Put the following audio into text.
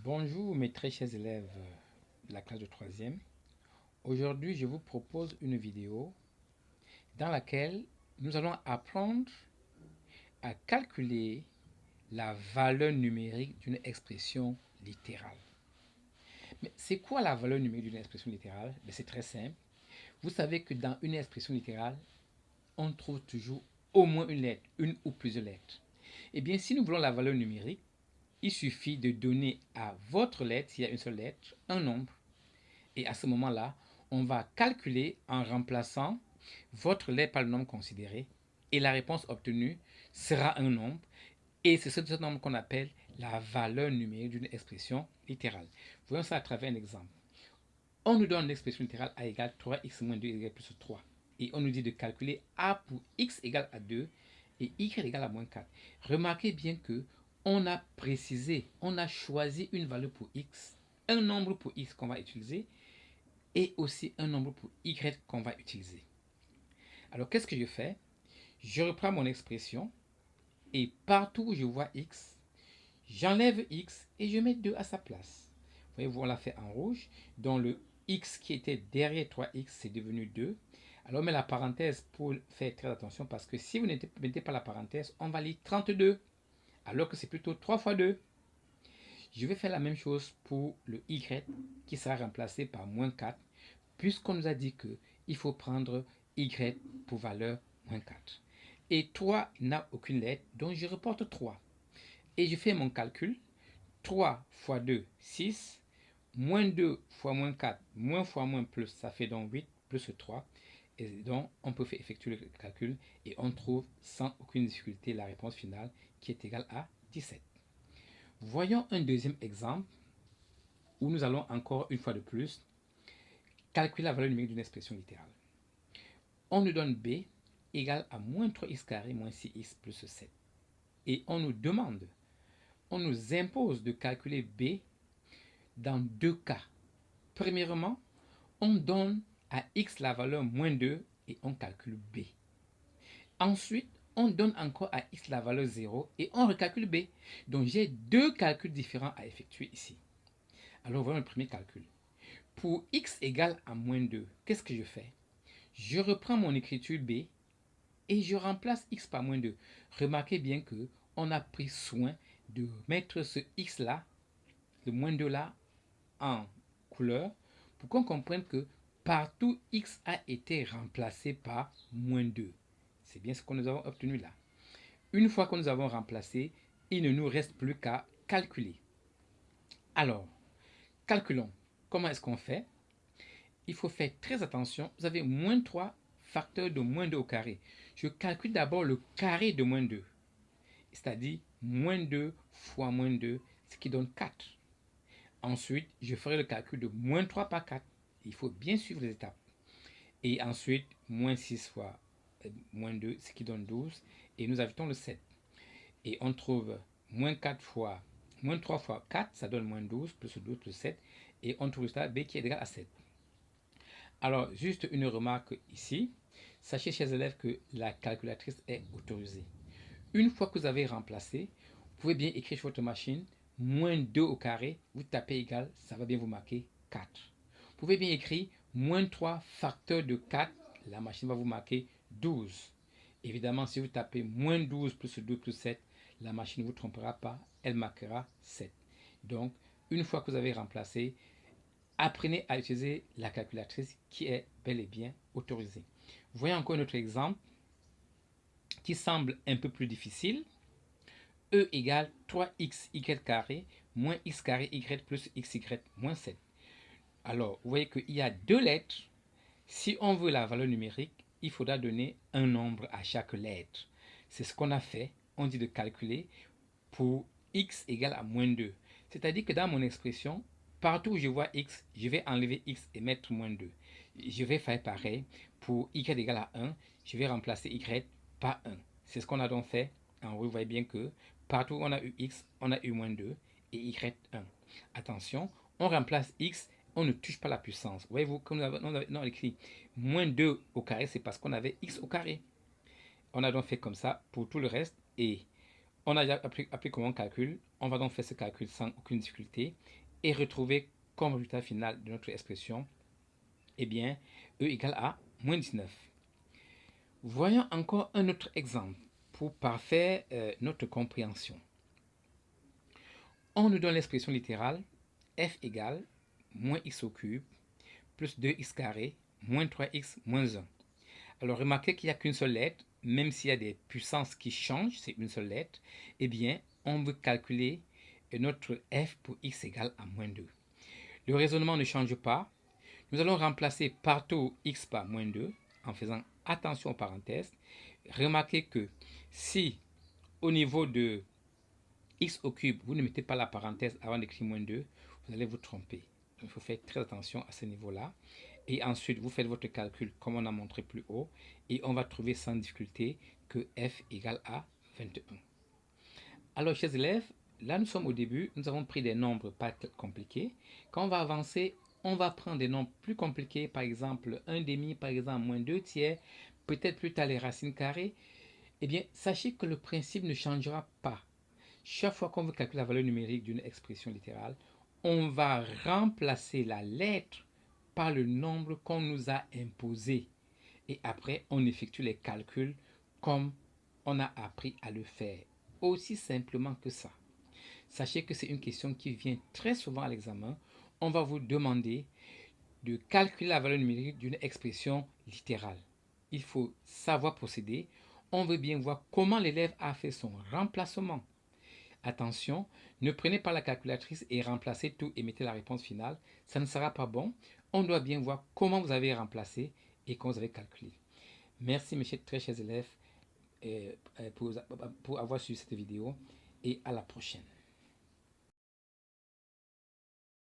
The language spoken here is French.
Bonjour mes très chers élèves de la classe de troisième. Aujourd'hui, je vous propose une vidéo dans laquelle nous allons apprendre à calculer la valeur numérique d'une expression littérale. Mais c'est quoi la valeur numérique d'une expression littérale? C'est très simple. Vous savez que dans une expression littérale, on trouve toujours au moins une lettre, une ou plusieurs lettres. Eh bien, si nous voulons la valeur numérique, il suffit de donner à votre lettre, s'il y a une seule lettre, un nombre. Et à ce moment-là, on va calculer en remplaçant votre lettre par le nombre considéré. Et la réponse obtenue sera un nombre. Et c'est ce nombre qu'on appelle la valeur numérique d'une expression littérale. Voyons ça à travers un exemple. On nous donne l'expression littérale a égale 3x moins 2 égale plus 3. Et on nous dit de calculer a pour x égale à 2 et y égale à moins 4. Remarquez bien que on a précisé, on a choisi une valeur pour x, un nombre pour x qu'on va utiliser et aussi un nombre pour y qu'on va utiliser. Alors qu'est-ce que je fais? Je reprends mon expression et partout où je vois x, j'enlève x et je mets 2 à sa place. Vous voyez, on l'a fait en rouge. Donc le x qui était derrière 3x, c'est devenu 2. Alors on met la parenthèse pour faire très attention parce que si vous ne mettez pas la parenthèse, on va lire 32 alors que c'est plutôt 3 fois 2. Je vais faire la même chose pour le y qui sera remplacé par moins 4 puisqu'on nous a dit qu'il faut prendre y pour valeur moins 4. Et 3 n'a aucune lettre, donc je reporte 3. Et je fais mon calcul. 3 fois 2, 6. Moins 2 fois moins 4, moins fois moins plus, ça fait donc 8 plus 3. Et donc, on peut effectuer le calcul et on trouve sans aucune difficulté la réponse finale qui est égale à 17. Voyons un deuxième exemple où nous allons encore une fois de plus calculer la valeur numérique d'une expression littérale. On nous donne b égale à moins 3x carré moins 6x plus 7. Et on nous demande, on nous impose de calculer b dans deux cas. Premièrement, on donne à x la valeur moins 2 et on calcule b. Ensuite, on donne encore à x la valeur 0 et on recalcule b. Donc j'ai deux calculs différents à effectuer ici. Alors voyons le premier calcul. Pour x égale à moins 2, qu'est-ce que je fais? Je reprends mon écriture b et je remplace x par moins 2. Remarquez bien que on a pris soin de mettre ce x là, le moins 2 là, en couleur pour qu'on comprenne que partout x a été remplacé par moins 2. C'est bien ce que nous avons obtenu là. Une fois que nous avons remplacé, il ne nous reste plus qu'à calculer. Alors, calculons. Comment est-ce qu'on fait? Il faut faire très attention. Vous avez moins 3 facteur de moins 2 au carré. Je calcule d'abord le carré de moins 2. C'est-à-dire moins 2 fois moins 2, ce qui donne 4. Ensuite, je ferai le calcul de moins 3 par 4. Il faut bien suivre les étapes. Et ensuite, moins 6 fois moins 2, ce qui donne 12. Et nous ajoutons le 7. Et on trouve moins 4 fois, moins 3 fois 4, ça donne moins 12, plus 12 plus 7. Et on trouve ça b qui est égal à 7. Alors, juste une remarque ici. Sachez, chers élèves, que la calculatrice est autorisée. Une fois que vous avez remplacé, vous pouvez bien écrire sur votre machine moins 2 au carré, vous tapez égal, ça va bien vous marquer 4. Vous pouvez bien écrire moins 3 facteur de 4, la machine va vous marquer 12. Évidemment, si vous tapez moins 12 plus 2 plus 7, la machine ne vous trompera pas, elle marquera 7. Donc, une fois que vous avez remplacé, apprenez à utiliser la calculatrice qui est bel et bien autorisée. Voyons encore un autre exemple qui semble un peu plus difficile. E égale 3xy carré moins x carré y plus xy moins 7. Alors, vous voyez qu'il y a deux lettres. Si on veut la valeur numérique, il faudra donner un nombre à chaque lettre. C'est ce qu'on a fait. On dit de calculer pour x égale à moins 2. C'est-à-dire que dans mon expression, partout où je vois x, je vais enlever x et mettre moins 2. Je vais faire pareil. Pour y égale à 1, je vais remplacer y par 1. C'est ce qu'on a donc fait. En haut, vous voyez bien que partout où on a eu x, on a eu moins 2 et y 1. Attention, on remplace x, on ne touche pas la puissance. Voyez-vous, comme on a écrit moins 2 au carré, c'est parce qu'on avait x au carré. On a donc fait comme ça pour tout le reste et On a déjà appris comment on calcule. On va donc faire ce calcul sans aucune difficulté et retrouver comme résultat final de notre expression, eh bien, E égale à moins 19. Voyons encore un autre exemple pour parfaire notre compréhension. On nous donne l'expression littérale f égale moins x au cube plus 2x carré moins 3x moins 1. Alors remarquez qu'il n'y a qu'une seule lettre, même s'il y a des puissances qui changent, c'est une seule lettre, eh bien, on veut calculer notre f pour x égale à moins 2. Le raisonnement ne change pas. Nous allons remplacer partout x par moins 2 en faisant attention aux parenthèses. Remarquez que si au niveau de x au cube, vous ne mettez pas la parenthèse avant d'écrire moins 2, vous allez vous tromper. Donc, il faut faire très attention à ce niveau-là. Et ensuite, vous faites votre calcul comme on a montré plus haut. Et on va trouver sans difficulté que f égale à 21. Alors, chers élèves, là nous sommes au début. Nous avons pris des nombres pas compliqués. Quand on va avancer, on va prendre des nombres plus compliqués. Par exemple, 1 demi, par exemple, moins 2 tiers. Peut-être plus tard les racines carrées. Eh bien, sachez que le principe ne changera pas. Chaque fois qu'on veut calculer la valeur numérique d'une expression littérale, on va remplacer la lettre par le nombre qu'on nous a imposé. Et après, on effectue les calculs comme on a appris à le faire. Aussi simplement que ça. Sachez que c'est une question qui vient très souvent à l'examen. On va vous demander de calculer la valeur numérique d'une expression littérale. Il faut savoir procéder. On veut bien voir comment l'élève a fait son remplacement. Attention, ne prenez pas la calculatrice et remplacez tout et mettez la réponse finale. Ça ne sera pas bon. On doit bien voir comment vous avez remplacé et comment vous avez calculé. Merci mes très chers élèves pour avoir suivi cette vidéo et à la prochaine.